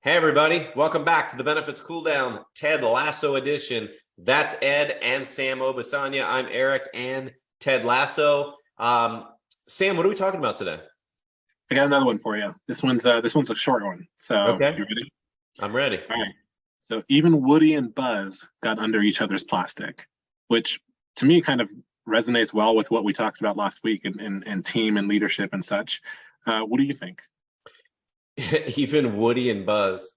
Hey, everybody. Welcome back to the Benefits Cooldown Ted Lasso edition. That's Ed and Sam Obasanya. I'm Eric and Ted Lasso. Sam, what are we talking about today? I got another one for you. This one's a short one. So Okay. you ready? I'm ready. All right. So even Woody and Buzz got under each other's plastic, which to me kind of resonates well with what we talked about last week and team and leadership and such. What do you think? Even Woody and Buzz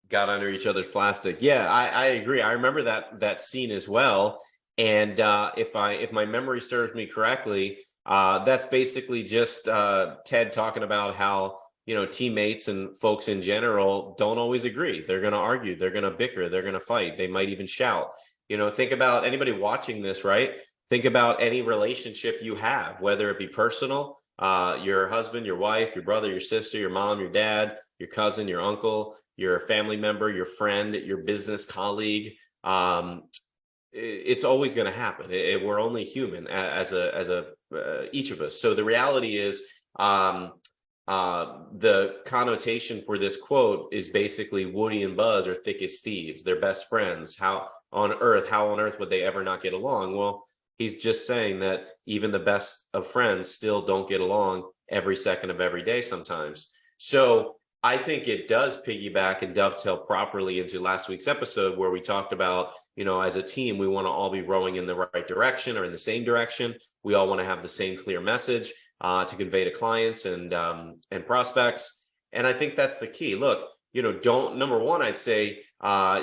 got under each other's plastic. Yeah, I agree. I remember that scene as well. And if my memory serves me correctly, that's basically just Ted talking about how teammates and folks in general don't always agree. They're going to argue. They're going to bicker. They're going to fight. They might even shout. Think about anybody watching this, right? Think about any relationship you have, whether it be personal, your husband, your wife, your brother, your sister, your mom, your dad, your cousin, your uncle, your family member, your friend, your business colleague. It's always going to happen. We're only human as each of us. So the reality is, the connotation for this quote is basically Woody and Buzz are thick as thieves. They're best friends. How on earth would they ever not get along? Well, he's just saying that even the best of friends still don't get along every second of every day sometimes. So I think it does piggyback and dovetail properly into last week's episode where we talked about, as a team, we want to all be rowing in the right direction or in the same direction. We all want to have the same clear message to convey to clients and prospects. And I think that's the key. Look, number one, I'd say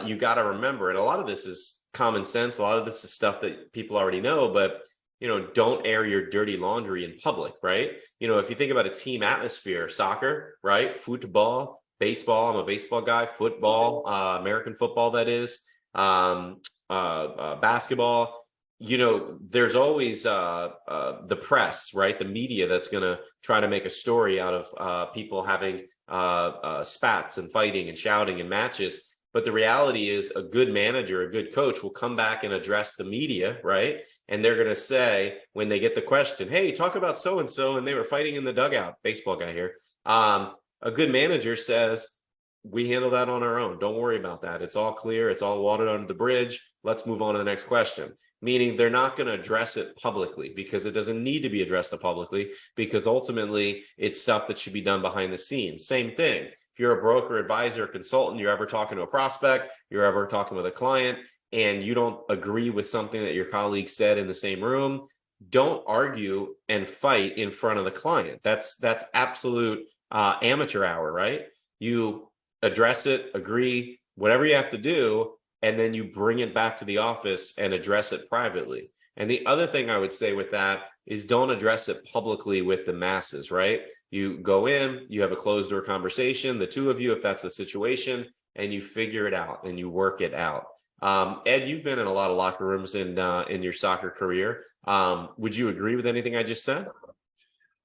you got to remember, and a lot of this is common sense. A lot of this is stuff that people already know, but don't air your dirty laundry in public, right? If you think about a team atmosphere, soccer, right? Football, baseball, I'm a baseball guy, football, American football, that is, basketball, there's always the press, right? The media that's going to try to make a story out of people having spats and fighting and shouting in matches. But the reality is a good manager, a good coach will come back and address the media, right? And they're going to say, when they get the question, hey, talk about so-and-so, and they were fighting in the dugout, baseball guy here. A good manager says, we handle that on our own. Don't worry about that. It's all clear. It's all watered under the bridge. Let's move on to the next question. Meaning they're not going to address it publicly because it doesn't need to be addressed publicly, because ultimately it's stuff that should be done behind the scenes. Same thing. If you're a broker, advisor, consultant, you're ever talking to a prospect, you're ever talking with a client, and you don't agree with something that your colleague said in the same room, don't argue and fight in front of the client. That's absolute amateur hour, right? You address it, agree, whatever you have to do, and then you bring it back to the office and address it privately. And the other thing I would say with that is don't address it publicly with the masses, right? You go in, you have a closed door conversation, the two of you, if that's the situation, and you figure it out and you work it out. Ed, you've been in a lot of locker rooms in your soccer career. Would you agree with anything I just said?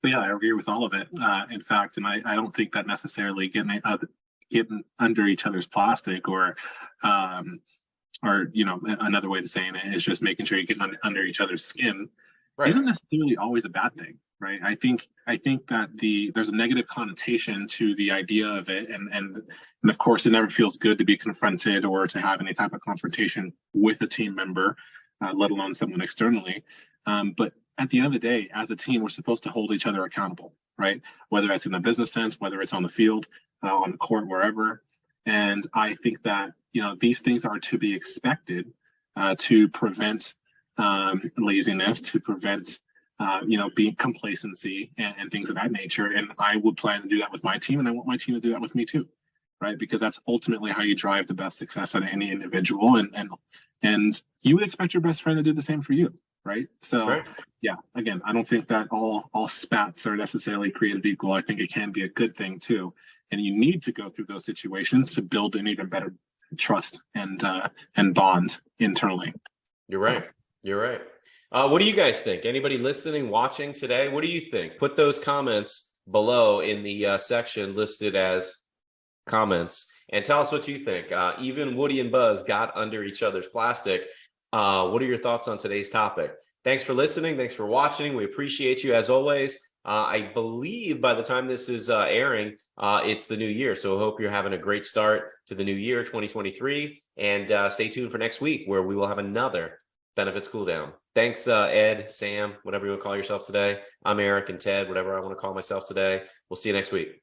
But yeah, I agree with all of it. In fact, and I don't think that necessarily getting under each other's plastic or another way of saying it is just making sure you get under each other's skin, right, isn't necessarily always a bad thing, right? I think that there's a negative connotation to the idea of it, and of course it never feels good to be confronted or to have any type of confrontation with a team member, let alone someone externally. But at the end of the day, as a team, we're supposed to hold each other accountable, right? Whether it's in a business sense, whether it's on the field, on the court, wherever. And I think that these things are to be expected to prevent laziness, to prevent being complacency and things of that nature. And I would plan to do that with my team, and I want my team to do that with me too, right? Because that's ultimately how you drive the best success out of any individual. And you would expect your best friend to do the same for you, right? So right. Yeah, again, I don't think that all spats are necessarily created equal. I think it can be a good thing too. And you need to go through those situations to build an even better trust and bond internally. You're right. You're right. What do you guys think? Anybody listening, watching today? What do you think? Put those comments below in the section listed as comments and tell us what you think. Even Woody and Buzz got under each other's plastic. What are your thoughts on today's topic? Thanks for listening. Thanks for watching. We appreciate you as always. I believe by the time this is airing, it's the new year. So I hope you're having a great start to the new year, 2023. And stay tuned for next week, where we will have another benefits cool down. Thanks, Ed, Sam, whatever you want to call yourself today. I'm Eric and Ted, whatever I want to call myself today. We'll see you next week.